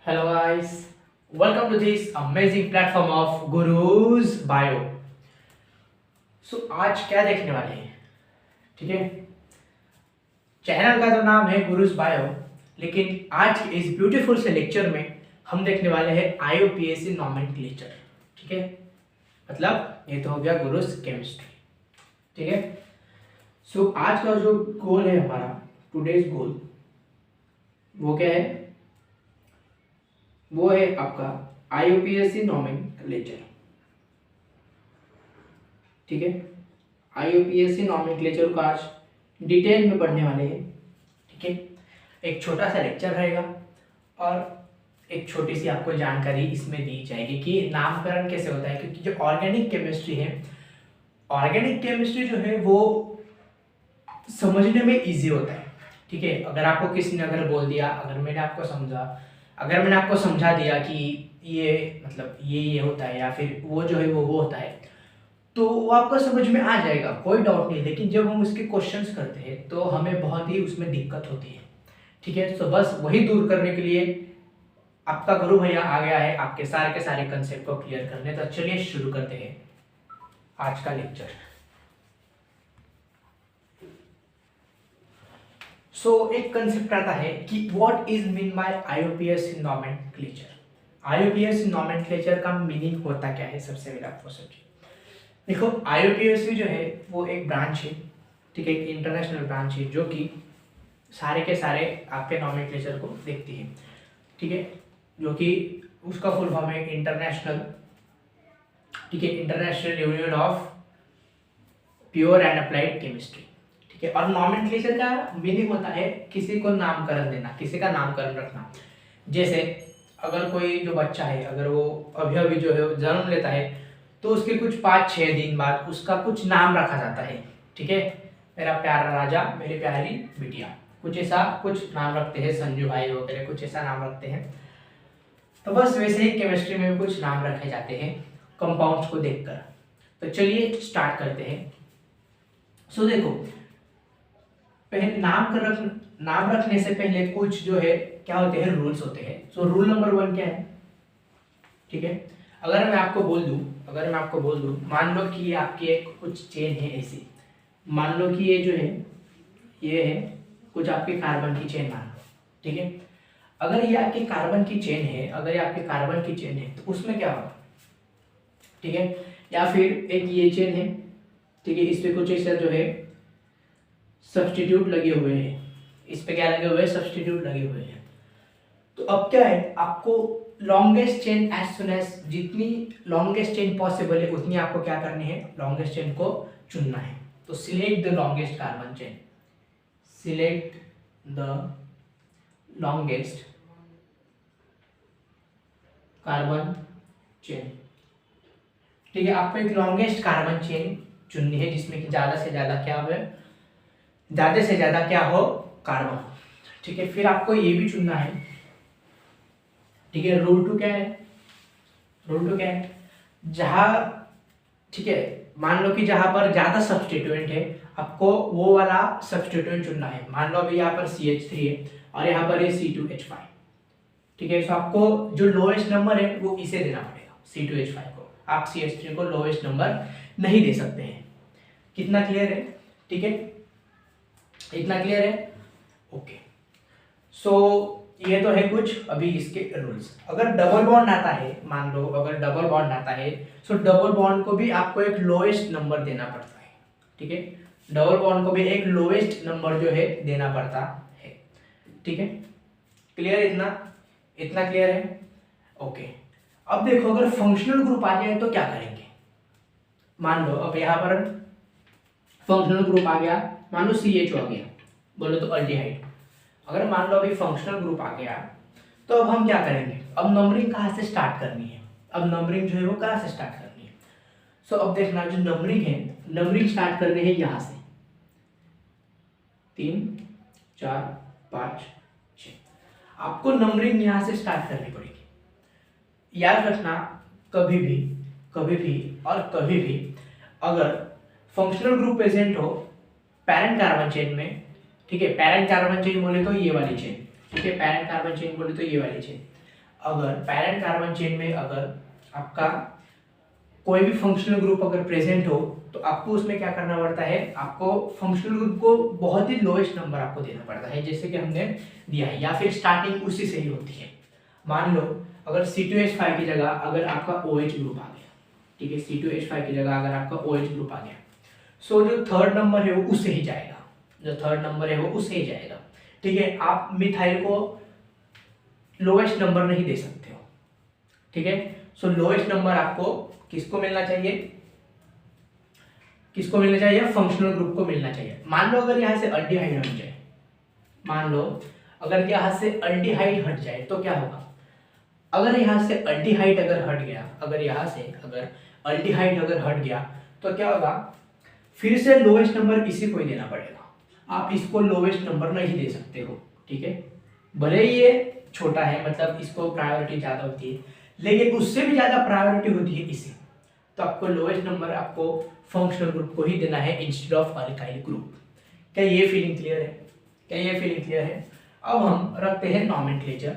Hello guys, welcome to this amazing platform of Guru's Bio. आज क्या देखने वाले हैं? ठीक है, चैनल का तो नाम है गुरुज बायो, लेकिन आज के इस ब्यूटीफुल से लेक्चर में हम देखने वाले हैं IUPAC नॉमेनक्लेचर। ठीक है, मतलब ये तो हो गया गुरुज केमिस्ट्री। ठीक है, आज का जो गोल है हमारा, टुडेज गोल, वो क्या है? वो है आपका IUPAC नॉमेनक्लेचर। ठीक है, IUPAC नॉमेनक्लेचर को आज डिटेल में पढ़ने वाले हैं। ठीक है, एक छोटा सा लेक्चर रहेगा और एक छोटी सी आपको जानकारी इसमें दी जाएगी कि नामकरण कैसे होता है, क्योंकि जो ऑर्गेनिक केमिस्ट्री है, ऑर्गेनिक केमिस्ट्री जो है वो समझने में इजी होता है। ठीक है, अगर आपको किसी ने अगर बोल दिया, अगर मैंने आपको समझा दिया कि ये मतलब ये होता है, या फिर वो जो है वो होता है, तो वो आपको समझ में आ जाएगा, कोई डाउट नहीं। लेकिन जब हम उसके क्वेश्चंस करते हैं तो हमें बहुत ही उसमें दिक्कत होती है। ठीक है, तो बस वही दूर करने के लिए आपका गुरु भैया आ गया है आपके सारे के सारे कंसेप्ट को क्लियर करने। तो चलिए शुरू करते हैं आज का लेक्चर। एक कंसेप्ट आता है कि what is mean by IUPAC nomenclature. IUPAC nomenclature का मीनिंग होता क्या है, सबसे पहले आपको समझिए। देखो, IUPAC जो है वो एक ब्रांच है। ठीक है, एक इंटरनेशनल ब्रांच है जो कि सारे के सारे आपके नॉमेनक्लेचर को देखती है। ठीक है, जो कि उसका फुल फॉर्म है इंटरनेशनल, ठीक है, international union of pure and applied chemistry. ठीक है, और नॉमेनक्लेचर का मीनिंग होता है किसी को नामकरण देना, किसी का नामकरण रखना। जैसे अगर कोई जो बच्चा है, अगर वो अभी जो है जन्म लेता है, तो उसके कुछ 5-6 दिन बाद उसका कुछ नाम रखा जाता है। ठीक है, मेरा प्यारा राजा, मेरी प्यारी बिटिया, कुछ ऐसा कुछ नाम रखते हैं, संजू भाई वगैरह कुछ ऐसा नाम रखते हैं। तो बस वैसे ही केमिस्ट्री में भी कुछ नाम रखे जाते हैं कंपाउंड्स को देखकर। तो चलिए स्टार्ट करते हैं। देखो, पहले नाम रखने से पहले कुछ जो है क्या होते हैं, रूल्स होते हैं। रूल नंबर 1 क्या है? ठीक है, अगर मैं आपको बोल दूं, मान लो कि ये आपकी एक कुछ चेन है ऐसी, मान लो कि ये जो है ये है कुछ आपके कार्बन की चेन, मान लो। ठीक है, अगर ये आपकी कार्बन की चेन है, तो उसमें क्या होगा? ठीक है, या फिर एक ये चेन है, ठीक है, इस पे कुछ ऐसा जो है सब्स्टिट्यूट लगे हुए हैं, इस पे क्या लगे हुए हैं? सब्स्टिट्यूट लगे हुए हैं। तो अब क्या है, आपको longest chain as soon as, जितनी लॉन्गेस्ट चेन पॉसिबल है उतनी आपको क्या करनी है? लॉन्गेस्ट चेन को चुनना है। तो select the longest carbon chain, select the longest carbon chain. ठीक है, आपको एक लॉन्गेस्ट कार्बन चेन चुननी है जिसमें कि ज्यादा से ज्यादा क्या हो? कार्बन। ठीक है, फिर आपको ये भी चुनना है। ठीक है, रूल टू क्या है? जहां, ठीक है, मान लो कि जहां पर ज्यादा सब्स्टिट्यूएंट है, आपको वो वाला सब्स्टिट्यूएंट चुनना है। मान लो अभी यहाँ पर CH3 है और यहाँ पर है C2H5। ठीक है, तो आपको जो लोएस्ट नंबर है वो इसे देना पड़ेगा, C2H5 को। आप CH3 को लोएस्ट नंबर नहीं दे सकते हैं। कितना क्लियर है? ठीक है, इतना क्लियर है? ओके। ये तो है कुछ अभी इसके रूल्स। अगर डबल बॉन्ड आता है, मान लो अगर डबल बॉन्ड आता है, डबल बॉन्ड को भी आपको एक लोएस्ट नंबर देना पड़ता है। ठीक है, डबल बॉन्ड को भी एक लोएस्ट नंबर जो है देना पड़ता है। ठीक है, क्लियर? इतना क्लियर है? ओके। अब देखो, अगर फंक्शनल ग्रुप आ जाए तो क्या करेंगे? मान लो अब यहाँ पर फंक्शनल ग्रुप आ गया, मान लो CHO आ गया, बोलो तो अल्डिहाइड। अगर मान लो अभी फंक्शनल ग्रुप आ गया, तो अब हम क्या करेंगे? अब नंबरिंग कहाँ से स्टार्ट करनी है? अब नंबरिंग जो है वो कहाँ से स्टार्ट करनी है? अब देखना, जो नंबरिंग है, नंबरिंग स्टार्ट करनी है यहाँ से, 3, 4, 5, 6। आपको नंबरिंग यहाँ से स्टार्ट करनी पड़ेगी। याद रखना, कभी भी अगर फंक्शनल ग्रुप प्रेजेंट हो पैरेंट कार्बन चेन में, ठीक है, पैरेंट कार्बन चेन बोले तो ये वाली चेन, ठीक है, पैरेंट कार्बन चेन बोले तो ये वाली चेन, अगर पैरेंट कार्बन चेन में अगर आपका कोई भी फंक्शनल ग्रुप अगर प्रेजेंट हो तो आपको उसमें क्या करना पड़ता है, आपको फंक्शनल ग्रुप को बहुत ही लोएस्ट नंबर आपको देना पड़ता है, जैसे कि हमने दिया है, या फिर स्टार्टिंग उसी से ही होती है। मान लो अगर C2H5 की जगह अगर आपका OH ग्रुप आ गया, ठीक है, C2H5 की जगह अगर आपका OH ग्रुप आ गया, सो जो थर्ड नंबर है वो उससे ही जाएगा, जो थर्ड नंबर है वो उससे ही जाएगा, ठीक है। आप मिथाइल को लोएस्ट नंबर नहीं दे सकते हो, ठीक है। सो लोएस्ट नंबर आपको किसको मिलना चाहिए, किसको मिलना चाहिए, फंक्शनल ग्रुप को मिलना चाहिए। मान लो अगर यहाँ से अल्डिहाइड हट जाए, मान लो अगर यहाँ से अल्डिहाइड हट जाए तो क्या होगा, अगर यहाँ से अल्डिहाइड अगर हट गया, अगर यहाँ से अगर अल्डिहाइड अगर हट गया तो क्या होगा, फिर से लोएस्ट नंबर इसी को ही देना पड़ेगा, आप इसको लोएस्ट नंबर नहीं दे सकते हो, ठीक है। भले ही ये छोटा है, मतलब इसको प्रायोरिटी ज़्यादा होती है, लेकिन उससे भी ज़्यादा प्रायोरिटी होती है इसे, तो आपको लोएस्ट नंबर आपको फंक्शनल ग्रुप को ही देना है इंस्टेड ऑफ अल्काइल ग्रुप। क्या ये फीलिंग क्लियर है, क्या ये फीलिंग क्लियर है। अब हम रखते हैं नॉमेनक्लेचर,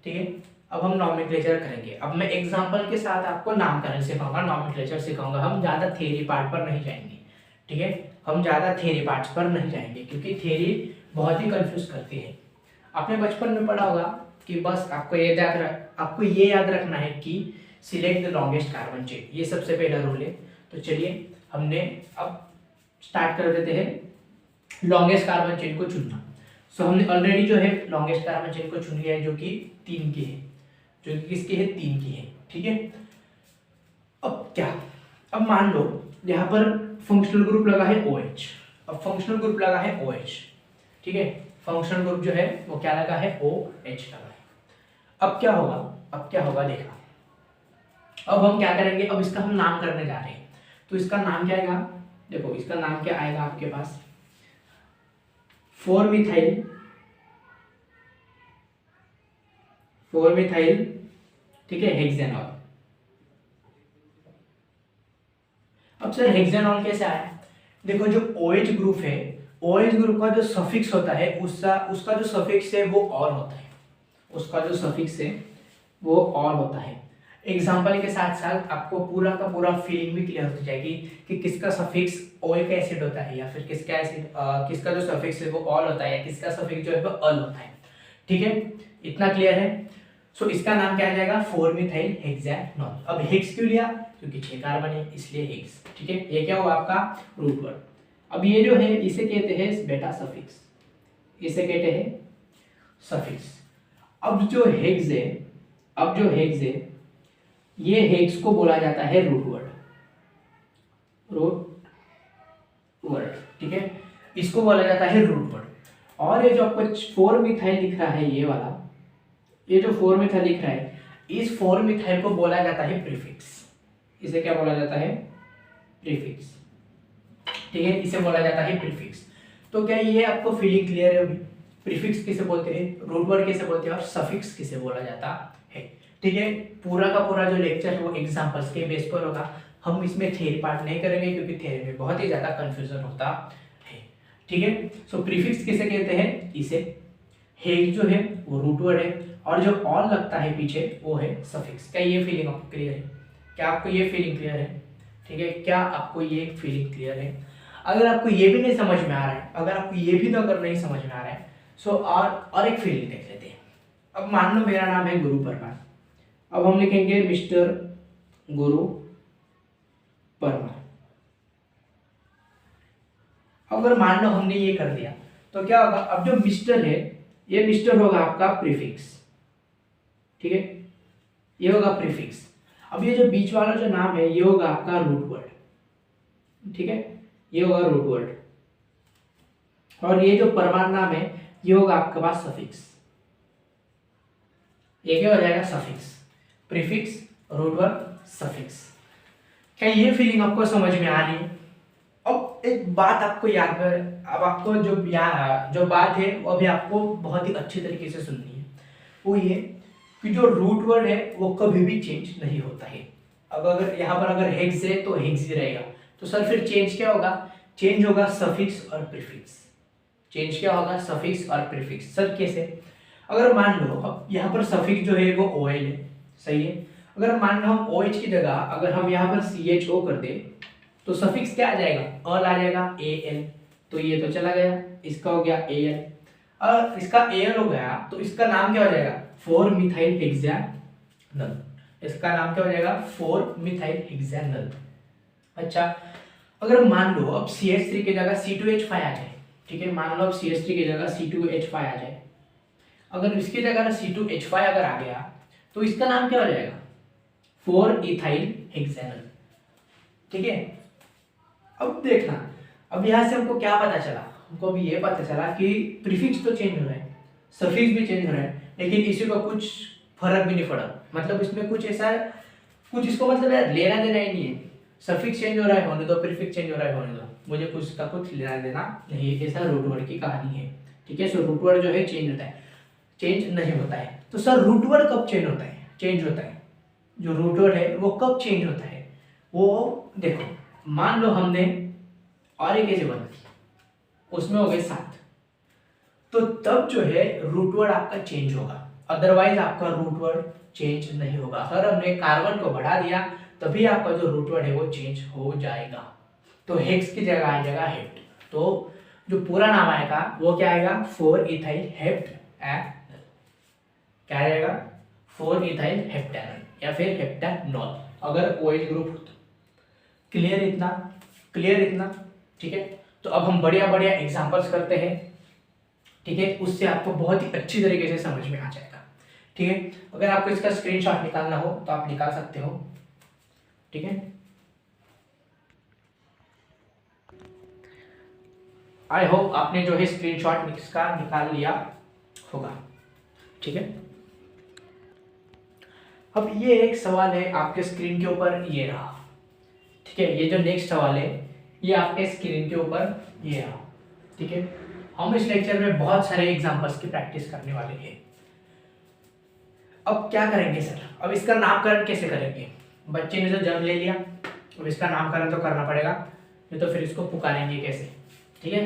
ठीक है। अब हम नॉमेनक्लेचर करेंगे। अब मैं एग्जांपल के साथ आपको नामकरण सिखाऊंगा, नॉमेनक्लेचर सिखाऊंगा। हम ज़्यादा थ्योरी पार्ट पर नहीं जाएंगे, ठीक है, हम ज़्यादा थ्योरी पार्ट्स पर नहीं जाएंगे, क्योंकि थ्योरी बहुत ही कंफ्यूज करती है। आपने बचपन में पढ़ा होगा कि बस आपको ये याद रखना है कि select the longest carbon chain, ये सबसे पहला रूल है। तो चलिए हमने अब स्टार्ट कर देते हैं लॉन्गेस्ट कार्बन चेन को चुनना। सो हमने ऑलरेडी जो है लॉन्गेस्ट कार्बन चेन को चुन लिया है, जो कि 3 की है, जो कि किसकी है, 3 की है, ठीक है। अब क्या, अब मान लो यहाँ पर फंक्शनल ग्रुप लगा है OH, अब फंक्शनल ग्रुप लगा है OH, ठीक है, फंक्शनल ग्रुप जो है वो क्या लगा है, OH लगा है। अब क्या होगा, अब क्या होगा देखा, अब हम क्या करेंगे, अब इसका हम नाम करने जा रहे हैं, तो इसका नाम क्या आएगा, देखो इसका नाम क्या आएगा आपके पास, 4-मिथाइल, 4-मिथाइल, ठीक है, हेक्सेनॉल। अब सर हेक्सेनॉल कैसे आया, देखो जो OH ग्रुप है, OH ग्रुप का जो सफिक्स होता है उसका जो सफिक्स है वो और होता है, उसका जो सफिक्स है वो और होता है। एग्जाम्पल के साथ साथ आपको पूरा का पूरा फीलिंग भी क्लियर हो जाएगी कि किसका सफिक्स ओइक एसिड होता है, या फिर किसका एसिड किसका जो सफिक्स है वो ऑल होता है, या किसका सफिक्स जो है वो अल होता है, ठीक है, इतना क्लियर है। सो इसका नाम क्या आ जाएगा, 4-मिथाइल हेक्सेनॉल। अब हेक्स क्यों लिया, क्योंकि 6 कार्बन है इसलिए हेक्स, ठीक है। ये क्या हुआ आपका रूट वर्ड। अब ये जो है इसे कहते हैं बेटा सफिक्स, इसे कहते हैं सफिक्स। अब जो हेक्स है, अब जो हेक्स है ये हेक्स को बोला जाता है रूट वर्ड, रूट वर्ड, ठीक है, इसको बोला जाता है रूट वर्ड। और ये जो आपको 4-मिथाइल लिख रहा है, ये वाला, ये जो 4-मिथाइल लिख रहा है, इस 4-मिथाइल को बोला जाता है प्रीफिक्स। इसे क्या बोला जाता है, प्रीफिक्स, ठीक है, इसे बोला जाता है प्रीफिक्स। तो क्या ये आपको फीलिंग क्लियर है अभी, प्रीफिक्स किसे बोलते हैं, रूट वर्ड किसे बोलते हैं, और सफिक्स किसे बोला जाता है, ठीक है। पूरा का पूरा जो लेक्चर है वो एग्जांपल्स के बेस पर होगा, हम इसमें थ्योरी पार्ट नहीं करेंगे क्योंकि थ्योरी में बहुत ही ज्यादा कंफ्यूजन होता है, ठीक है। सो प्रीफिक्स किसे कहते हैं, इसे, हेग जो है वो रूट वर्ड है, और जो ऑल लगता है पीछे वो है सफिक्स। क्या ये फीलिंग आपको क्लियर है, क्या आपको ये फीलिंग क्लियर है, ठीक है, क्या आपको ये फीलिंग क्लियर है। अगर आपको ये भी नहीं समझ में आ रहा है, अगर आपको ये भी अगर नहीं समझ में आ रहा है, सो और एक फीलिंग देख लेते हैं। अब मान लो मेरा नाम है गुरु परमार, अब हम लिखेंगे मिस्टर गुरु परमार। अगर मान लो हमने ये कर दिया तो क्या होगा, अब जो मिस्टर है ये मिस्टर होगा आपका प्रीफिक्स, ठीक है, ये होगा प्रीफिक्स। अब ये जो बीच वाला जो नाम है ये होगा आपका रूट वर्ड, ठीक है, ये होगा रूट वर्ड। और ये जो परमार नाम है ये होगा आपके पास सफिक्स, ये क्या हो जाएगा, suffix, prefix, root word, suffix. क्या ये फीलिंग आपको समझ में आ रही है। अब एक बात आपको याद है, अब आपको जो बात है वो अभी आपको बहुत ही अच्छी तरीके से सुननी है, वो ये कि जो रूट वर्ड है वो कभी भी चेंज नहीं होता है। अब अगर यहाँ पर अगर हेक्स है तो हेक्स ही रहेगा, तो सर फिर चेंज क्या होगा, चेंज होगा सफिक्स और प्रीफिक्स। चेंज क्या होगा, सफिक्स और प्रीफिक्स। सर कैसे, अगर मान लो अब यहाँ पर सफिक्स जो है वो OL है, सही है। अगर मान लो हम OH की जगह अगर हम यहाँ पर CHO कर दे तो सफिक्स क्या आ जाएगा, अल आ जाएगा, AL। तो ये तो चला गया, इसका हो गया AL, और इसका AL हो गया तो इसका नाम क्या हो जाएगा, 4 मिथाइल हेक्सानल। इसका नाम क्या हो जाएगा, 4 मिथाइल हेक्सानल। अच्छा, अगर मान लो अब CH3 की जगह C2H5 आ जाए, ठीक है, मान लो अब CH3 की जगह C2H5 आ जाए, अगर इसकी जगह C2H5 अगर आ गया तो इसका नाम क्या हो जाएगा, 4 इथाइल हेक्सानल। ठीक है, अब देखना, अब यहाँ से हमको क्या पता चला, हमको अभी ये पता चला कि प्रीफिक्स तो चेंज हो रहा है, सफिक्स भी चेंज हो रहा है, लेकिन इसी को कुछ फर्क भी नहीं पड़ा, मतलब इसमें कुछ ऐसा कुछ इसको मतलब यार लेना देना ही नहीं है। सफिक्स चेंज हो रहा है होने दो, प्रीफिक्स चेंज हो रहा है होने दो, मुझे कुछ का कुछ लेना देना नहीं है। ऐसा रूट वर्ड की कहानी है, ठीक है। सो रूट वर्ड जो है चेंज होता है, चेंज नहीं होता है। तो सर रूट वर्ड कब चेंज होता है, चेंज होता है, जो रूट वर्ड है वो कब चेंज होता है, वो देखो, मान लो हमने और एक ऐसे बना, उसमें हो गए 7, तो तब जो है रूट वर्ड आपका चेंज होगा, अदरवाइज आपका रूट वर्ड चेंज नहीं होगा। अगर हमने कार्बन को बढ़ा दिया तभी आपका जो रूट वर्ड है वो चेंज हो जाएगा। तो हेक्स की जगह आ जाएगा हेप्ट, तो जो पूरा नाम आएगा वो क्या आएगा, 4 इथाइल हेप्ट, क्या आएगा, 4 इथाइल हेप्टेनॉल या फिर हेप्टेनॉल अगर OH ग्रुप हो तो। क्लियर इतना, क्लियर इतना, ठीक है। तो अब हम बढ़िया बढ़िया एग्जांपल्स करते हैं, ठीक है, उससे आपको बहुत ही अच्छी तरीके से समझ में आ जाएगा, ठीक है। अगर आपको इसका स्क्रीनशॉट निकालना हो तो आप निकाल सकते हो, ठीक है। आई होप आपने जो है स्क्रीनशॉट इसका निकाल लिया होगा, ठीक है। अब ये एक सवाल है आपके स्क्रीन के ऊपर, ये रहा, ठीक है। ये जो नेक्स्ट सवाल है ये आपके स्क्रीन के ऊपर ये रहा, ठीक है। हम इस लेक्चर में बहुत सारे एग्जांपल्स की प्रैक्टिस करने वाले हैं। अब क्या करेंगे सर, अब इसका नामकरण कैसे करेंगे, बच्चे ने तो जन्म ले लिया, अब इसका नामकरण तो करना पड़ेगा, नहीं तो फिर इसको पुकारेंगे कैसे, ठीक है।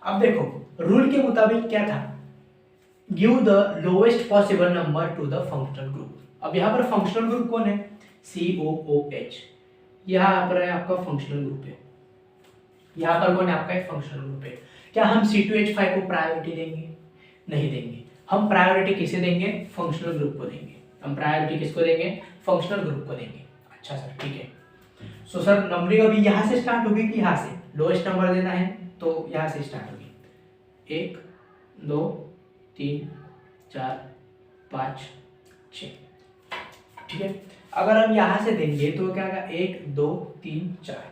अब देखो रूल के मुताबिक क्या था, give the lowest possible number two the functional group. अब यहाँ पर फंक्शनल ग्रुप कौन है, COOH, यहाँ पर है आपका फंक्शनल ग्रुप है, यहाँ पर कौन है आपका एक फंक्शनल ग्रुप है। क्या हम C2H5 को प्रायोरिटी देंगे, नहीं देंगे, हम प्रायोरिटी किसे देंगे, फंक्शनल ग्रुप को देंगे, हम प्रायोरिटी किसको देंगे, फंक्शनल ग्रुप को देंगे। अच्छा सर, ठीक है। सो सर नंबरिंग अभी यहाँ से स्टार्ट होगी कि यहाँ से, लोएस्ट नंबर देना है तो यहाँ से स्टार्ट होगी, 1 2 3 4 5 6, ठीक है। अगर हम यहाँ से देंगे तो क्या होगा, 1 2 3 4,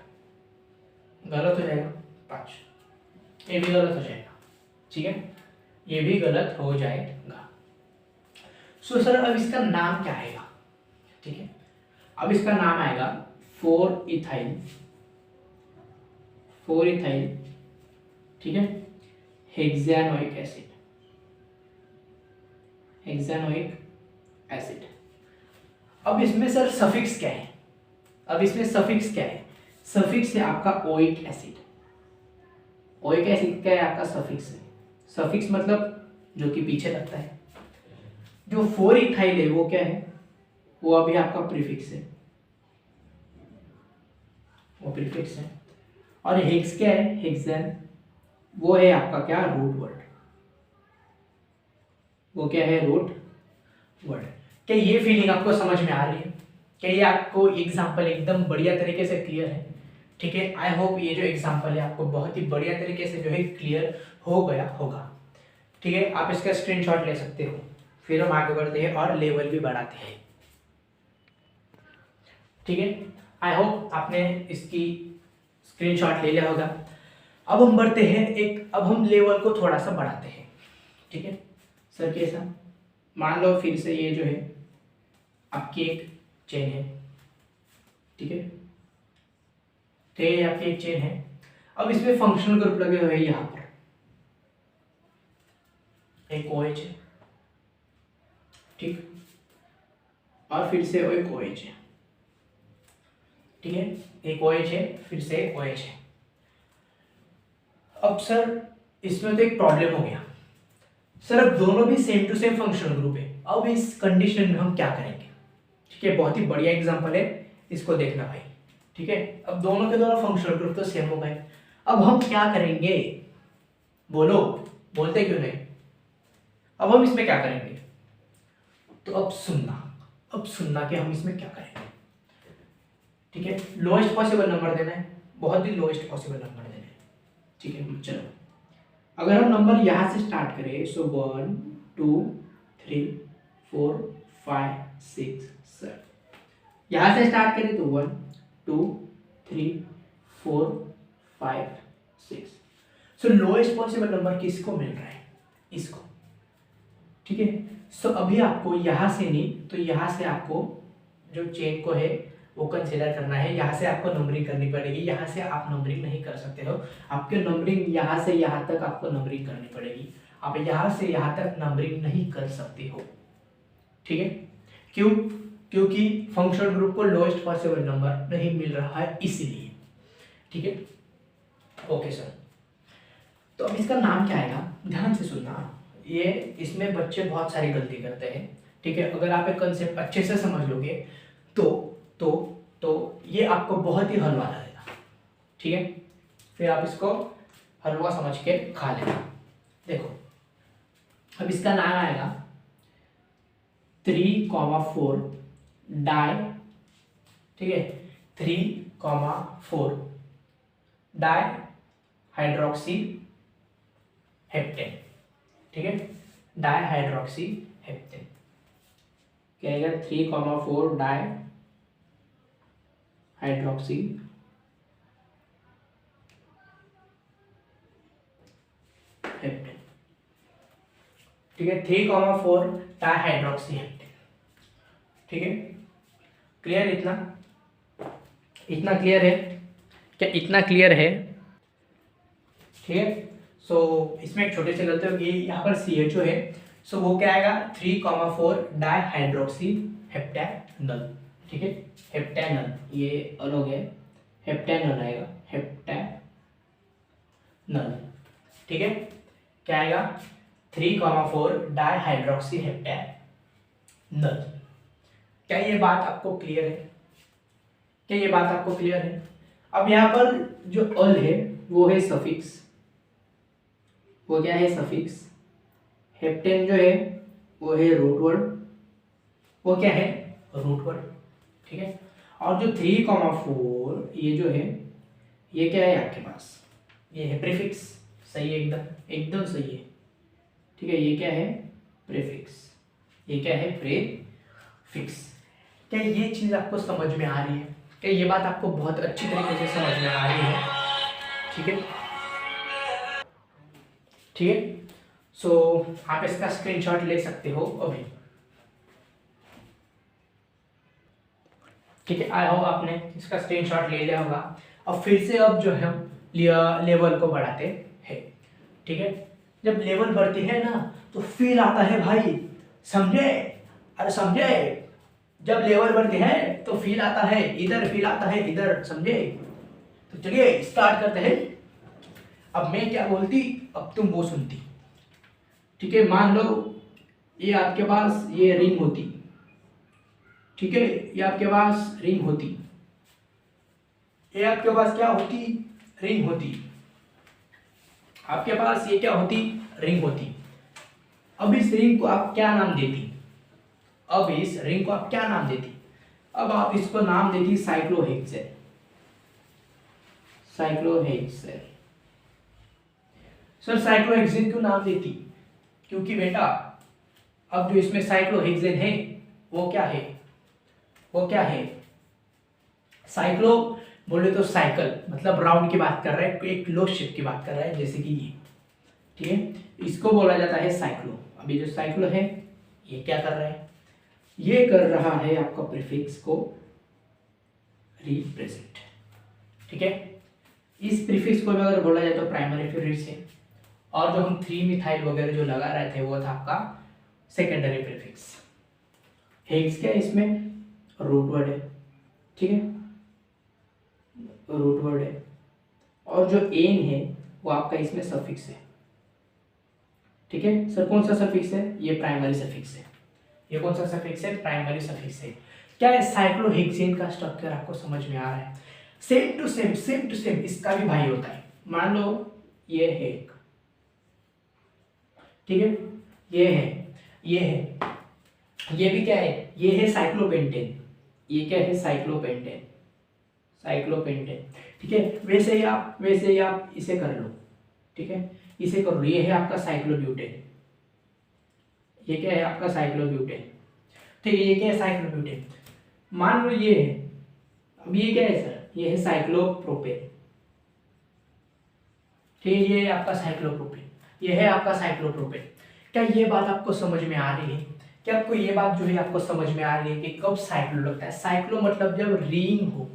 गलत हो जाएगा, 5, ये भी गलत हो जाएगा, ठीक है, ये भी गलत हो जाएगा। सो सर अब इसका नाम क्या आएगा, ठीक है। अब इसका नाम आएगा 4 इथाइल, ठीक है, हेक्सानोइक एसिड, हेक्सानोइक एसिड। अब इसमें सर सफिक्स क्या है, अब इसमें सफिक्स क्या है, सफिक्स है आपका ओइक एसिड। ओइक एसिड क्या है आपका, सफिक्स है, सफिक्स मतलब जो कि पीछे लगता है। जो 4 इथाइल है वो क्या है, वो अभी आपका प्रीफिक्स है, वो प्रीफिक्स है। और हेक्स क्या है, हेक्सेन, वो है आपका क्या, रूट वर्ड, वो क्या है, रूट वर्ड। क्या ये फीलिंग आपको समझ में आ रही है, क्या ये आपको एग्जांपल एकदम बढ़िया तरीके से क्लियर है, ठीक है। आई होप ये जो एग्जांपल है आपको बहुत ही बढ़िया तरीके से जो है क्लियर हो गया होगा, ठीक है। आप इसका स्क्रीनशॉट ले सकते हो, फिर हम आगे बढ़ते हैं और लेवल भी बढ़ाते हैं, ठीक है। आई होप आपने इसकी स्क्रीनशॉट ले लिया होगा। अब हम बढ़ते हैं अब हम लेवल को थोड़ा सा बढ़ाते हैं, ठीक है सर। कैसा, मान लो फिर से ये जो है आपकी एक चेन है, ठीक है, तो ये आपकी एक चेन है। अब इसमें फंक्शनल ग्रुप लगे हुए हैं, यहाँ पर एक OH है, ठीक, और फिर से एक OH है, ठीक है, एक OH है, फिर से एक OH है। अब सर इसमें तो एक प्रॉब्लम हो गया, सर अब दोनों भी same to same functional group है, अब इस कंडीशन में हम क्या करेंगे? ठीक है, बहुत ही बढ़िया एग्जांपल है, इसको देखना भाई। ठीक है, अब दोनों के दोनों फंक्शनल ग्रुप तो सेम हो गए, अब हम क्या करेंगे? बोलो, बोलते क्यों नहीं? अब हम इसमें क्या करेंगे? तो अब सुनना कि हम इसमें क्या करेंगे। ठीक है, लोएस्ट पॉसिबल नंबर देना है, बहुत ही लोएस्ट पॉसिबल नंबर देना है। ठीक है, चलो अगर हम नंबर यहां से स्टार्ट करें, सो 1 2 3 4 5 6 7, यहां से स्टार्ट करें तो 1 2 3 4 5 6, सो लोएस्ट पॉसिबल नंबर किसको मिल रहा है? इसको। ठीक है, सो अभी आपको यहां से नहीं तो यहां से आपको जो चेन को है वो कंसीडर करना है, यहाँ से आपको नंबरिंग करनी पड़ेगी, यहाँ से आप नंबरिंग नहीं कर सकते हो, आपके नंबरिंग यहाँ से यहाँ तक आपको नंबरिंग करनी पड़ेगी, आप यहाँ से यहाँ तक नंबरिंग नहीं कर सकते हो। ठीक है, क्यों? क्योंकि फंक्शनल ग्रुप को लोएस्ट पॉसिबल नंबर नहीं मिल रहा है, इसीलिए। ठीक है, ओके सर, तो अब इसका नाम क्या आएगा? ध्यान से सुनना, ये इसमें बच्चे बहुत सारी गलती करते हैं। ठीक है, अगर आप एक कंसेप्ट अच्छे से समझ लोगे तो ये आपको बहुत ही हलवा लगेगा। ठीक है, फिर आप इसको हलवा समझ के खा लेना। देखो, अब इसका नाम आएगा 3,4 डाई। ठीक है, 3,4 डाई हाइड्रोक्सी हेप्टेन। ठीक है, डाई हाइड्रोक्सी हेप्टेन क्या आएगा? 3,4 डाई हाइड्रोक्सी हेप्टेन। ठीक है, 3,4 डाई हाइड्रोक्सी हेप्टेन। ठीक है, क्लियर? इतना क्लियर है क्या? इतना क्लियर है? ठीक है, सो इसमें एक छोटी सी गलती होगी, यहाँ पर CHO है, सो वो क्या आएगा? 3,4 डाई हाइड्रोक्सी हेप्टेनल। ठीक है, हेप्टेनल, ये अलग है, हेप्टेनल आएगा, हेप्टेनल। ठीक है, क्या आएगा? 3,4 डाई हाइड्रोक्सी हेप्टेनल। क्या ये बात आपको क्लियर है? क्या ये बात आपको क्लियर है? अब यहाँ पर जो अल है वो है सफिक्स, वो क्या है? सफिक्स। हेप्टेन जो है वो है रूट वर्ड, वो क्या है? Root word. ठीक है, और जो 3,4 ये जो है ये क्या है आपके पास? ये है प्रीफिक्स। सही है, एकदम सही है। ठीक है, ये क्या है? प्रीफिक्स। ये क्या है? प्रीफिक्स। क्या ये चीज आपको समझ में आ रही है? क्या ये बात आपको बहुत अच्छी तरीके से समझ में आ रही है? ठीक है, ठीक है, सो आप इसका स्क्रीनशॉट ले सकते हो अभी। ठीक है, आई होप आपने इसका स्क्रीनशॉट ले लिया होगा। अब फिर से अब जो है हम लेवल को बढ़ाते हैं। ठीक है, जब लेवल बढ़ती है ना तो फील आता है भाई, समझे? अरे समझे, जब लेवल बढ़ती है तो फील आता है, इधर फील आता है, इधर, समझे? तो चलिए स्टार्ट करते हैं। अब मैं क्या बोलती, अब तुम वो सुनती। ठीक है, मान लो ये आपके पास ये रिंग होती। ठीक है, ये आपके पास रिंग होती, ये आपके पास क्या होती? रिंग होती। आपके पास ये क्या होती? रिंग होती। अब इस रिंग को आप क्या नाम देती? अब इस रिंग को आप क्या नाम देती? अब आप इसको नाम देती साइक्लोहेक्सेन। साइक्लोहेक्सेन। सर साइक्लोहेक्सेन क्यों नाम देती? क्योंकि बेटा अब जो इसमें साइक्लोहेक्सेन है वो क्या है? वो क्या है? साइक्लो बोले तो साइकिल, मतलब राउंड की बात कर रहा है, एक क्लोज शेप की बात कर रहा है, जैसे कि ये। ठीक है, इसको बोला जाता है साइक्लो। अभी जो साइक्लो है ये क्या कर रहा है? ये कर रहा है आपका प्रीफिक्स को रिप्रेजेंट। ठीक है, इस प्रीफिक्स को अगर बोला जाए तो प्राइमरी प्रीफिक्स है, और जो हम 3 मिथाइल वगैरह जो लगा रहे थे वो था आपका सेकेंडरी प्रीफिक्स। हेक्स क्या है? इसमें रूट वर्ड है। ठीक है, रूट वर्ड है, और जो एन है वो आपका इसमें सफिक्स है। ठीक है सर, कौन सा सफिक्स है? ये प्राइमरी सफिक्स है। ये कौन सा सफिक्स है? प्राइमरी सफिक्स है। क्या है? साइक्लोहेक्सेन का स्ट्रक्चर आपको समझ में आ रहा है? सेम टू सेम इसका भी भाई होता है। मान लो ये है, ठीक है, ये है, ये है, ये भी क्या है? ये है साइक्लोपेंटेन। ये क्या है? Cyclopentane, cyclopentane. ठीक है, वैसे ही आप इसे कर लो, ठीक है, इसे कर लो। ये है आपका साइक्लोब्यूटेन। ये क्या है? आपका साइक्लोब्यूटेन। ठीक है, ये क्या है? साइक्लोब्यूटेन। मान लो ये है, अब ये क्या है सर? ये है साइक्लोप्रोपेन। ठीक है, ये है आपका साइक्लोप्रोपेन, ये है आपका साइक्लोप्रोपेन। क्या ये बात आपको समझ में आ रही है? क्या आपको ये बात जो है आपको समझ में आ रही है कि कब साइक्लो लगता है? साइक्लो मतलब जब रिंग हो।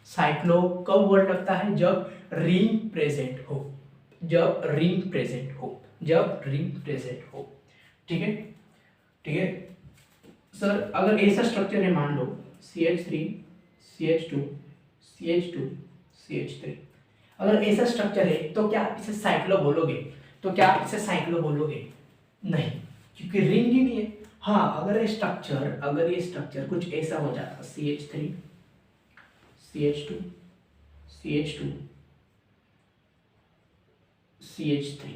साइक्लो कब वर्ड लगता है? जब रिंग प्रेजेंट हो, जब रिंग प्रेजेंट हो, जब रिंग प्रेजेंट हो। ठीक है, ठीक है सर, अगर ऐसा स्ट्रक्चर है, मान लो CH3 CH2 CH2 CH3, अगर ऐसा स्ट्रक्चर है तो क्या आप इसे साइक्लो बोलोगे? तो क्या आप इसे साइक्लो बोलोगे? नहीं, क्योंकि रिंग ही नहीं है। हाँ, अगर ये स्ट्रक्चर कुछ ऐसा हो जाता, CH3 CH2 CH2 CH3,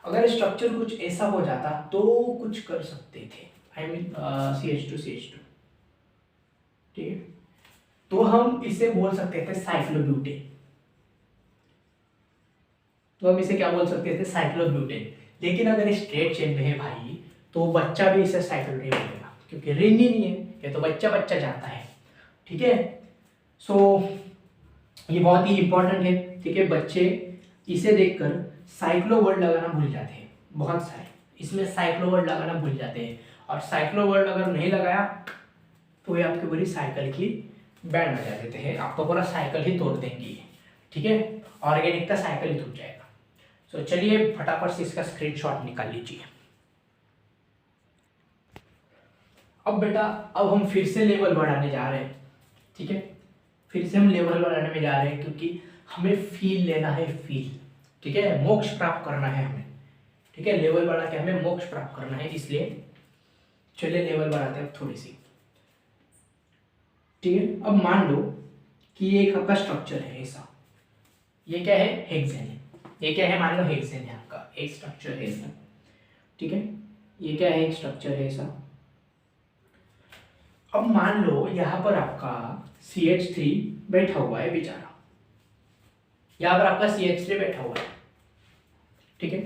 अगर स्ट्रक्चर कुछ ऐसा हो जाता तो कुछ कर सकते थे, आई मीन CH2 CH2, ठीक है, तो हम इसे बोल सकते थे साइक्लोब्यूटेन। तो हम इसे क्या बोल सकते थे? साइक्लोब्यूटेन। लेकिन अगर स्ट्रेट चेन में है भाई, तो बच्चा भी इसे साइक्लो नहीं बोलेगा, क्योंकि रिंग ही नहीं है, ये तो बच्चा बच्चा जाता है। ठीक है, सो ये बहुत ही इंपॉर्टेंट है। ठीक है, बच्चे इसे देखकर साइक्लो वर्ड लगाना भूल जाते हैं, बहुत सारे इसमें साइक्लो वर्ड लगाना भूल जाते हैं, और साइक्लो वर्ड अगर नहीं लगाया तो ये आपकी पूरी साइकिल की बैंड बजा देते हैं, आपका पूरा साइकिल ही तोड़ देंगे। ठीक है, ऑर्गेनिक का साइकिल ही टूट जाएगा। सो चलिए फटाफट से इसका स्क्रीनशॉट निकाल लीजिए। अब बेटा, अब हम फिर से लेवल बढ़ाने जा रहे हैं। ठीक है, फिर से हम लेवल बढ़ाने में जा रहे हैं, क्योंकि हमें फील लेना है, फील। ठीक है, मोक्ष प्राप्त करना है हमें। ठीक है, लेवल बढ़ा के हमें मोक्ष प्राप्त करना है, इसलिए चलिए लेवल बढ़ाते हैं थोड़ी सी। ठीक है, अब मान लो कि ये एक आपका स्ट्रक्चर है ऐसा, ये क्या है? हेक्सेन है। ये क्या है? मान लो हेक्सेन है आपका, एक स्ट्रक्चर है ऐसा। ठीक है, ये क्या है? एक स्ट्रक्चर है ऐसा। अब मान लो यहाँ पर आपका CH3 बैठा हुआ है बेचारा, यहाँ पर आपका CH3 बैठा हुआ है। ठीक है,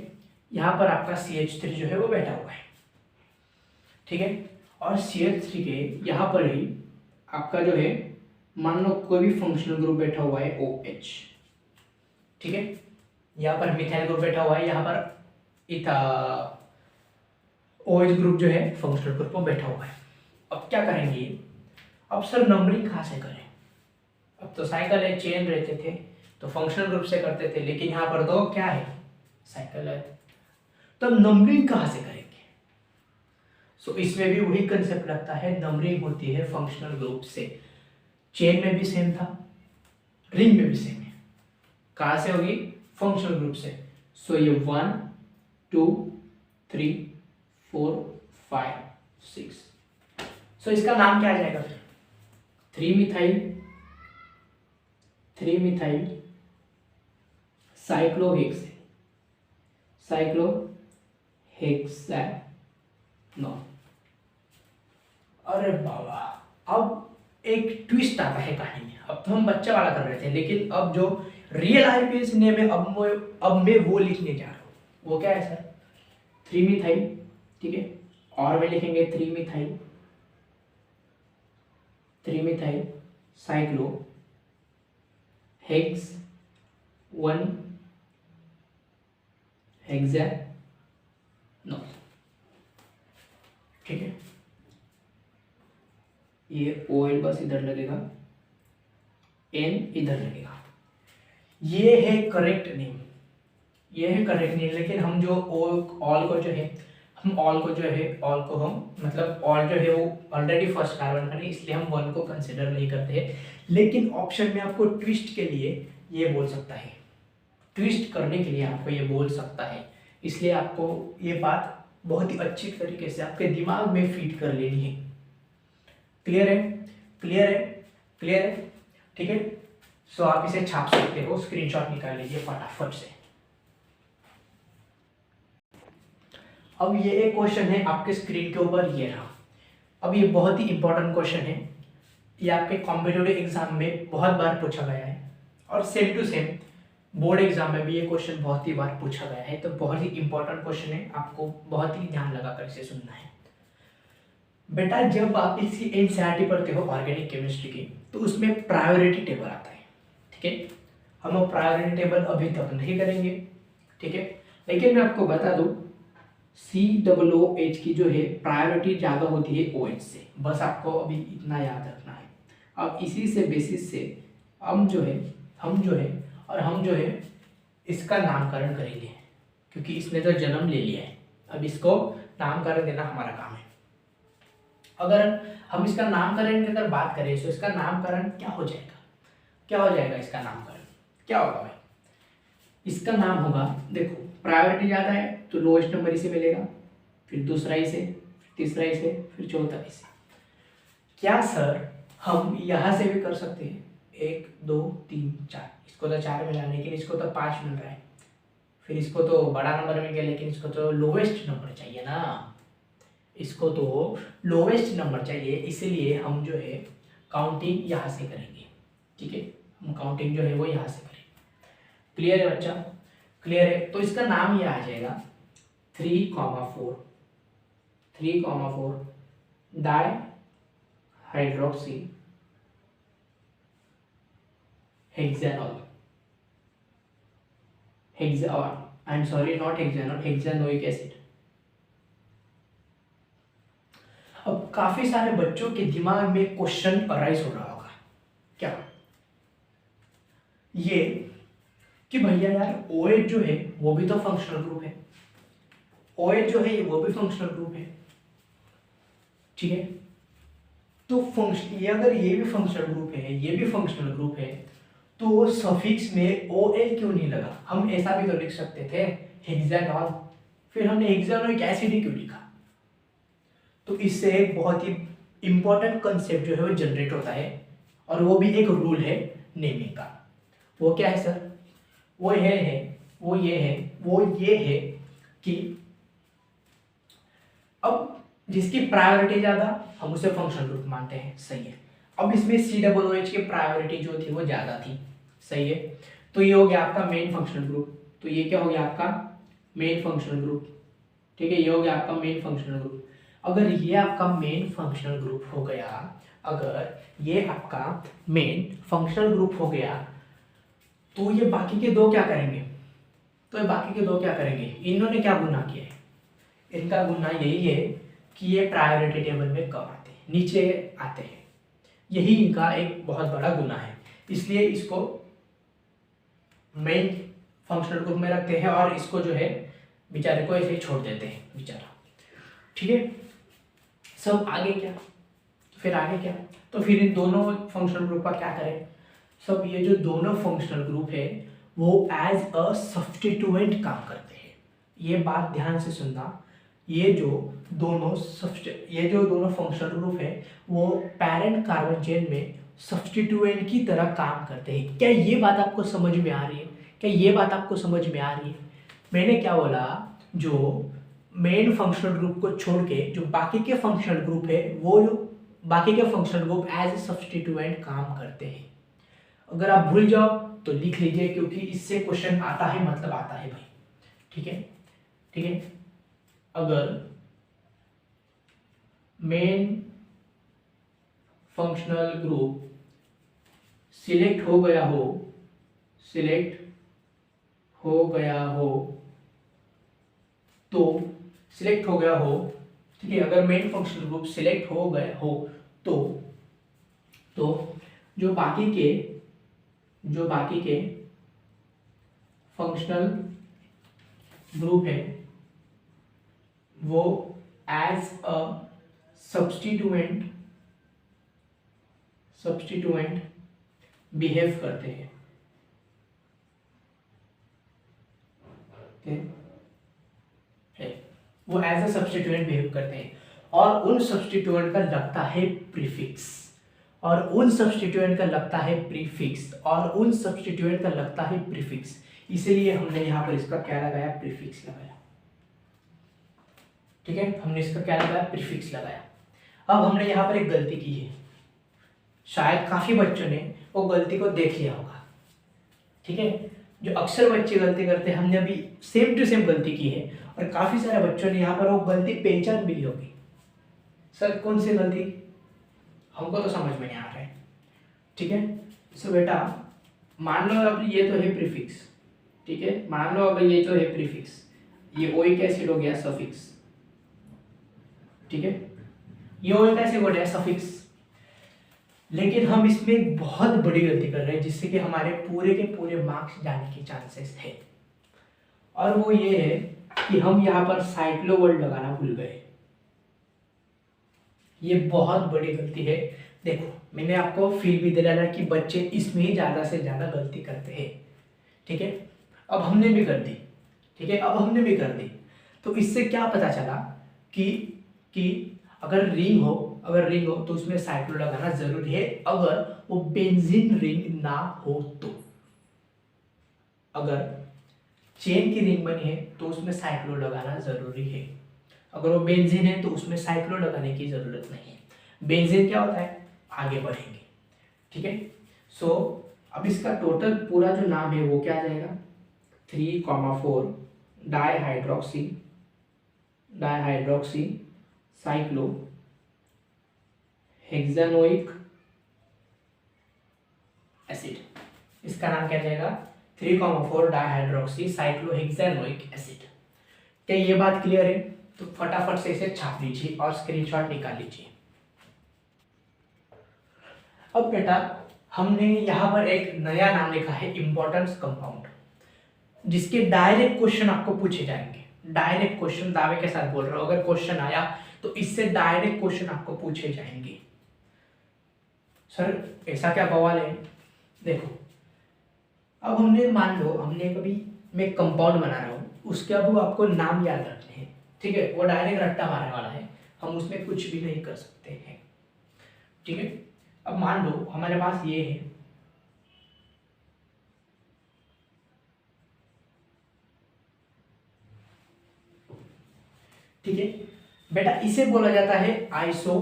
यहाँ पर आपका CH3 जो है वो बैठा हुआ है। ठीक है, और CH3 के यहाँ पर ही आपका जो है, मान लो कोई भी फंक्शनल ग्रुप बैठा हुआ है OH। ठीक है, यहाँ पर मिथाइल ग्रुप बैठा हुआ है, यहाँ पर इथा OH ग्रुप जो है फंक्शनल ग्रुप वो बैठा हुआ है। अब क्या करेंगे? अब सर नंबरिंग कहाँ से करें? अब तो साइकिल है, चेन रहते थे तो फंक्शनल ग्रुप से करते थे, लेकिन यहाँ पर तो क्या है? साइकिल है, तो नंबरिंग कहाँ से करेंगे? सो इसमें भी वही कंसेप्ट लगता है, नंबरिंग होती है फंक्शनल ग्रुप से। चेन में भी सेम था, रिंग में भी सेम है। कहाँ से होगी? फंक्शनल ग्रुप से। सो ये 1 2 3 4 5 6। सो इसका नाम क्या आ जाएगा फिर? 3 मिथाइल साइक्लोहेक्सेन, साइक्लोहेक्सेनॉल। अरे बाबा, अब एक ट्विस्ट आता है कहानी में। अब तो हम बच्चा वाला कर रहे थे, लेकिन अब जो रियल IUPAC नेम है, अब मैं वो लिखने जा रहा हूँ। वो क्या है सर? 3 मिथाइल। ठीक है, और में लिखेंगे 3 मिथाइल साइक्लो हेक्स 1 हेक्सेनॉल। ठीक है, ये OL बस इधर लगेगा, N इधर लगेगा। ये है करेक्ट नेम, ये है करेक्ट नेम। लेकिन हम जो ऑल को जो है, ऑल को हम मतलब ऑल जो है वो ऑलरेडी फर्स्ट कार्बन का है, इसलिए हम 1 को कंसिडर नहीं करते हैं। लेकिन ऑप्शन में आपको ट्विस्ट के लिए ये बोल सकता है, ट्विस्ट करने के लिए आपको ये बोल सकता है इसलिए आपको ये बात बहुत ही अच्छी तरीके से आपके दिमाग में फीड कर लेनी है। क्लियर है? क्लियर है? क्लियर है? ठीक है। सो आप इसे छाप सकते हो, स्क्रीनशॉट निकाल लीजिए फटाफट से। अब ये एक क्वेश्चन है आपके स्क्रीन के ऊपर, ये रहा। अब ये बहुत ही इंपॉर्टेंट क्वेश्चन है, ये आपके कॉम्पिटिटिव एग्जाम में बहुत बार पूछा गया है और same to same board exam में भी ये क्वेश्चन बहुत ही बार पूछा गया है। तो बहुत ही इंपॉर्टेंट क्वेश्चन है, आपको बहुत ही ध्यान लगाकर इसे सुनना है। बेटा जब आप इसकी एनसीईआरटी पढ़ते हो ऑर्गेनिक केमिस्ट्री की, तो उसमें प्रायोरिटी टेबल आता है। ठीक है, हम प्रायोरिटी टेबल अभी तक नहीं करेंगे, ठीक है, लेकिन मैं आपको बता दूं COOH की जो है प्रायोरिटी ज़्यादा होती है OH से, बस आपको अभी इतना याद रखना है। अब इसी से बेसिस से हम जो है इसका नामकरण करेंगे, क्योंकि इसने तो जन्म ले लिया है। अब इसको नामकरण देना हमारा काम है। अगर हम इसका नामकरण की अगर बात करें तो इसका नामकरण क्या हो जाएगा? क्या हो जाएगा इसका नामकरण? क्या होगा भाई? इसका नाम होगा, देखो प्रायोरिटी ज़्यादा है तो लोएस्ट नंबर इसे मिलेगा, फिर दूसरा इसे, तीसरा इसे, फिर चौथा इसे। क्या सर हम यहाँ से भी कर सकते हैं? 1 2 3 4, इसको तो 4 मिला लेकिन इसको तो 5 मिल रहा है, फिर इसको तो बड़ा नंबर मिल गया लेकिन इसको तो लोवेस्ट नंबर चाहिए ना, इसको तो लोवेस्ट नंबर चाहिए, इसीलिए हम जो है काउंटिंग यहाँ से करेंगे। ठीक है, हम काउंटिंग जो है वो यहाँ से करेंगे। क्लियर है बच्चा? क्लियर है? तो इसका नाम ये आ जाएगा 3,4 di hydroxy hexanol, I am sorry not hexanol, hexanoic acid. अब काफी सारे बच्चों के दिमाग में क्वेश्चन अराइज हो रहा होगा, क्या ये कि भैया यार OH जो है वो भी तो फंक्शनल ग्रुप है, OH जो है वो भी फंक्शनल ग्रुप है, ठीक है, तो फंक्शन ये अगर ये भी फंक्शनल ग्रुप है, ये भी फंक्शनल ग्रुप है, तो सफिक्स में OL क्यों नहीं लगा? हम ऐसा भी तो लिख सकते थे हेक्सानॉल, फिर हमने हेक्सानोइक एसिड ही क्यों लिखा? तो इससे एक बहुत ही इंपॉर्टेंट कंसेप्ट जो है वो जनरेट होता है, और वो भी एक रूल है नेमिंग का। वो क्या है सर? वो ये है कि अब जिसकी प्रायोरिटी ज्यादा हम उसे फंक्शनल ग्रुप मानते हैं, सही है। अब इसमें COOH की प्रायोरिटी जो थी वो ज्यादा थी, सही है, तो ये हो गया आपका मेन फंक्शनल ग्रुप। तो ये क्या हो गया आपका? Main functional group. ठीक है, ये हो गया आपका मेन फंक्शनल ग्रुप। अगर ये आपका मेन फंक्शनल ग्रुप हो गया, अगर ये आपका मेन फंक्शनल ग्रुप हो गया, तो ये बाकी के दो क्या करेंगे? इन्होंने क्या गुना किया है? इनका गुना यही है कि ये प्रायोरिटी टेबल में कम आते हैं, नीचे आते हैं, यही इनका एक बहुत बड़ा गुना है। इसलिए इसको मेन फंक्शनल ग्रुप में रखते हैं और इसको जो है बेचारे को ऐसे ही छोड़ देते हैं बेचारा। ठीक है, सब आगे क्या? तो फिर इन दोनों फंक्शनल ग्रुप का क्या करें? सब ये जो दोनों फंक्शनल ग्रुप है वो एज अ सब्स्टिट्यूएंट काम करते हैं। ये बात ध्यान से सुनना, ये जो दोनों फंक्शनल ग्रुप है वो पैरेंट कार्बन चेन में सब्स्टिट्यूएंट की तरह काम करते हैं। क्या ये बात आपको समझ में आ रही है? मैंने क्या बोला? जो मेन फंक्शनल ग्रुप को छोड़ के जो बाकी के फंक्शनल ग्रुप है, वो जो बाकी के functional group as a substituent काम करते हैं। अगर आप भूल जाओ तो लिख लीजिए, क्योंकि इससे क्वेश्चन आता है, मतलब आता है भाई। ठीक है, अगर मेन फंक्शनल ग्रुप सिलेक्ट हो गया हो, ठीक है, अगर मेन फंक्शनल ग्रुप सिलेक्ट हो गया हो तो जो बाकी के फंक्शनल ग्रुप है वो एज अ सब्स्टिट्यूएंट बिहेव करते हैं। वो एज अ सब्स्टिट्यूएंट बिहेव करते हैं, और उन सब्स्टिट्यूएंट का लगता है प्रीफिक्स, और उन सब्स्टिट्यूएंट का लगता है प्रीफिक्स, और उन सब्स्टिट्यूएंट का लगता है प्रीफिक्स। इसीलिए हमने यहाँ पर इसका क्या लगाया, प्रीफिक्स लगाया। ठीक है, हमने इसका क्या लगाया, प्रीफिक्स लगाया। अब हमने यहाँ पर एक गलती की है, शायद काफी बच्चों ने वो गलती को देख लिया होगा। ठीक है, जो अक्सर बच्चे गलती करते हैं, हमने अभी सेम टू सेम गलती की है, और काफी सारे बच्चों ने यहाँ पर वो गलती पहचान भी ली होगी। सर कौन सी गलती, हमको तो समझ में नहीं आ रहा है। ठीक है, सो बेटा मान लो अब ये तो है प्रीफिक्स, ठीक है, मान लो अब ये तो है प्रीफिक्स, ये ओइक एसिड हो गया सफिक्स। ठीक है, ये ओइक एसिड हो गया सफिक्स, लेकिन हम इसमें एक बहुत बड़ी गलती कर रहे हैं, जिससे कि हमारे पूरे के पूरे मार्क्स जाने के चांसेस है, और वो ये है कि हम यहाँ पर साइक्लो वर्ड लगाना भूल गए। ये बहुत बड़ी गलती है। देखो मैंने आपको फील भी दिलाया कि बच्चे इसमें ही ज़्यादा से ज़्यादा गलती करते हैं। ठीक है, अब हमने भी कर दी। ठीक है, अब हमने भी कर दी, तो इससे क्या पता चला कि अगर रिंग हो तो उसमें साइक्लो लगाना जरूरी है, अगर वो बेंजीन रिंग ना हो तो। अगर चेन की रिंग बनी है तो उसमें साइक्लो लगाना जरूरी है, अगर वो बेंजीन है तो उसमें साइक्लो लगाने की जरूरत नहीं है। बेंजीन क्या होता है, आगे बढ़ेंगे। ठीक है, सो अब इसका टोटल पूरा जो नाम है वो क्या आ जाएगा, 3,4 डाइहाइड्रोक्सी साइक्लो हेक्सानोइक एसिड। इसका नाम क्या जाएगा, 3,4 डाइहाइड्रोक्सी साइक्लो हेक्सानोइक एसिड। क्या ये बात क्लियर है? तो फटाफट से इसे छाप लीजिए और स्क्रीनशॉट निकाल लीजिए। अब बेटा हमने यहाँ पर एक नया नाम लिखा है इंपॉर्टेंस कंपाउंड, जिसके डायरेक्ट क्वेश्चन आपको पूछे जाएंगे। डायरेक्ट क्वेश्चन, दावे के साथ बोल रहा हूँ, अगर क्वेश्चन आया तो इससे डायरेक्ट क्वेश्चन आपको पूछे जाएंगे। सर ऐसा क्या बवाल है? देखो अब हमने मान लो हमने कभी मैं कंपाउंड बना रहा हूँ, उसके अब आपको नाम याद रखने हैं। ठीक है, वो डायरेक्ट रट्टा मारने वाला है, हम उसमें कुछ भी नहीं कर सकते हैं। ठीक है, अब मान लो हमारे पास ये है, ठीक है बेटा, इसे बोला जाता है आइसो।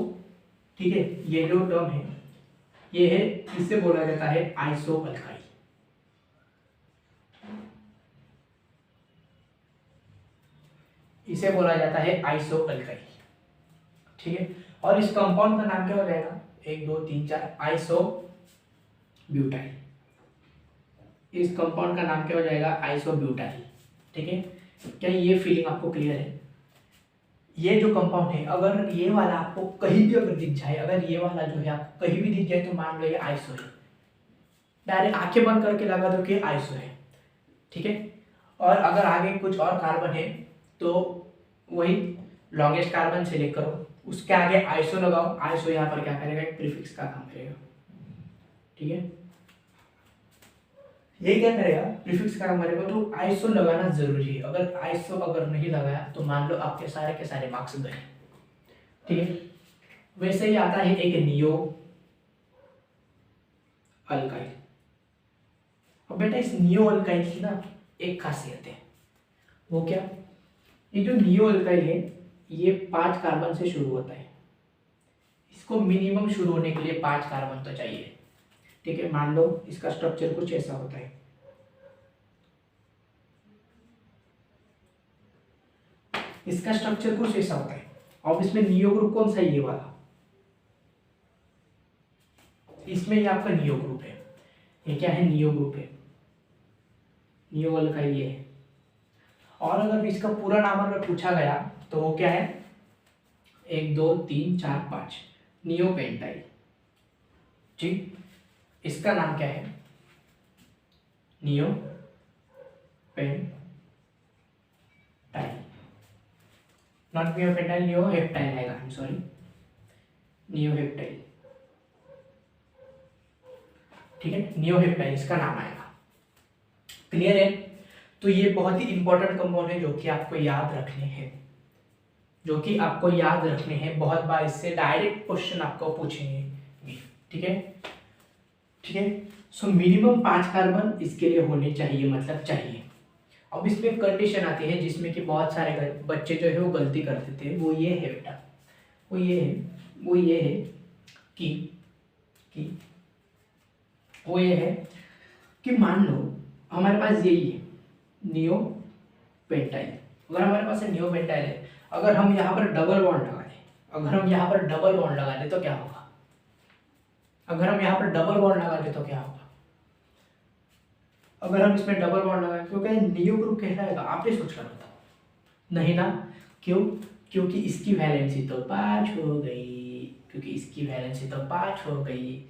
ठीक है, ये जो टर्म है ये है, इसे बोला जाता है आइसो अल्काइल। इसे बोला जाता है आइसो अल्काइल। ठीक है, और इस कंपाउंड का नाम क्या हो जाएगा, 1 2 3 4 आइसो ब्यूटाइल। इस कंपाउंड का नाम क्या हो जाएगा, आइसो ब्यूटाइल। ठीक है, क्या ये फीलिंग आपको क्लियर है? ये जो कंपाउंड है, अगर ये वाला आपको कहीं भी अगर दिख जाए, अगर ये वाला जो है आपको कहीं भी दिख जाए तो मान लो ये आइसो है, डायरेक्ट आंखें बंद करके लगा दो कि आइसो है। ठीक है, और अगर आगे कुछ और कार्बन है तो वही लॉन्गेस्ट कार्बन सेलेक्ट करो, उसके आगे आइसो लगाओ। आइसो यहाँ पर क्या करेगा, एक प्रीफिक्स का काम करेगा। ठीक है, ये क्या करेगा, प्रीफिक्स का काम करेगा, तो आइसो लगाना जरूरी है। अगर आइसो अगर नहीं लगाया तो मान लो आपके सारे के सारे मार्क्स गए। ठीक है, वैसे ही आता है एक नियो अल्काइल। अब बेटा इस नियो अल्काइल की ना एक खासियत है, वो क्या, ये जो नियो अल्काइल है ये 5 कार्बन से शुरू होता है। इसको मिनिमम शुरू होने के लिए 5 कार्बन तो चाहिए। ठीक है, मान लो इसका स्ट्रक्चर कुछ ऐसा होता है, इसका स्ट्रक्चर कुछ ऐसा होता है, और इसमें नियो ग्रुप कौन सा है, ये वाला, इसमें ये आपका नियो ग्रुप है। ये क्या है, नियो ग्रुप है, नियो अल्काइल ये है। और अगर इसका पूरा नाम अगर पूछा गया तो वो क्या है, 1 2 3 4 5 नियो पेंटाइल। ठीक, इसका नाम क्या है, neo pentyl, not neo pentyl, neo heptyl आएगा, I am sorry, neo heptyl. ठीक है, नियो हेप्टाइल इसका नाम आएगा। क्लियर है? तो ये बहुत ही इंपॉर्टेंट कंपाउंड है जो कि आपको याद रखने हैं। जो कि आपको याद रखने हैं, बहुत बार इससे डायरेक्ट क्वेश्चन आपको पूछेंगे। ठीक है, ठीक है। सो मिनिमम 5 कार्बन इसके लिए होने चाहिए, मतलब चाहिए। अब इसमें कंडीशन आती है जिसमें कि बहुत सारे बच्चे जो है वो गलती करते थे। वो ये है बेटा, वो ये है, वो ये है कि वो ये है कि मान लो हमारे पास यही है नियो पेंटाइल। अगर हमारे पास नियो पेंटाइल है, अगर हम यहाँ पर डबल बॉन्ड लगा दें, अगर हम यहाँ पर डबल बॉन्ड लगा दें तो क्या होगा? अगर हम यहाँ पर डबल बॉन्ड लगा दें तो क्या होगा? अगर हम इसमें डबल बॉन्ड लगाएं तो क्या नियो ग्रुप कहलाएगा? आप ही सोच कर बताओ। नहीं ना, क्यों? क्योंकि इसकी वैलेंसी तो 5 हो गई, क्योंकि इसकी वैलेंसी तो 5 हो गई,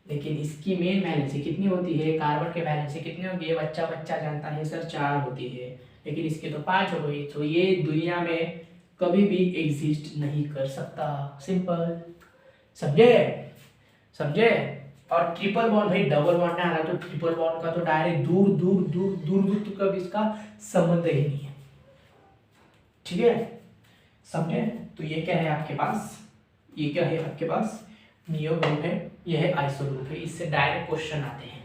लेकिन इसकी मेन वैलेंसी कितनी होती है? कार्बन की वैलेंसी कितनी होगी? ये बच्चा बच्चा जानता है सर, 4 होती है, लेकिन इसकी तो 5 हो गई। तो ये दुनिया में कभी भी एग्जिस्ट नहीं कर सकता। सिंपल, समझे? समझे? और ट्रिपल बॉन्ड भाई, डबल बॉन्ड में आ रहा तो ट्रिपल बॉन्ड का तो डायरेक्ट दूर दूर दूर दूर दूर तक कभी इसका संबंध ही नहीं है। ठीक है, समझे? तो ये क्या है आपके पास? ये क्या है आपके पास? नियो ग्रुप है, ये है आइसो ग्रुप है। इससे डायरेक्ट क्वेश्चन आते हैं।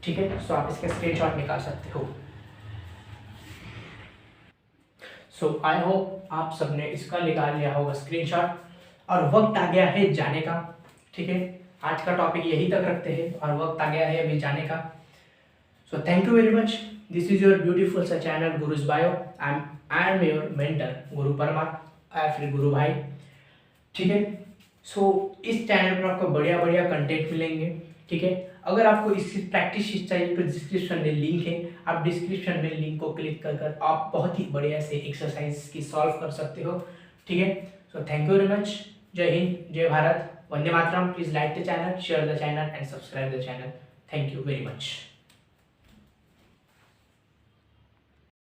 ठीक है, सो आप इसका स्क्रीनशॉट निकाल सकते हो। सो आई होप आप सबने इसका निकाल लिया होगा स्क्रीनशॉट। और वक्त आ गया है जाने का। ठीक है, आज का टॉपिक यही तक रखते हैं और वक्त आ गया है अभी जाने का। So thank you very much. This is your beautiful सा चैनल गुरुज बायो। I am your mentor Guru Parmar, या फिर गुरु भाई। ठीक है, सो इस चैनल पर आपको बढ़िया बढ़िया कंटेंट मिलेंगे। ठीक है, अगर आपको इसकी प्रैक्टिस चाहिए तो डिस्क्रिप्शन में लिंक है, आप डिस्क्रिप्शन में लिंक को क्लिक कर आप बहुत ही बढ़िया से एक्सरसाइज की सॉल्व कर सकते हो। ठीक है, so thank you very much. जय हिंद, जय भारत, वंदे मातरम। Please like the channel, share the channel and subscribe the channel. Thank you very much.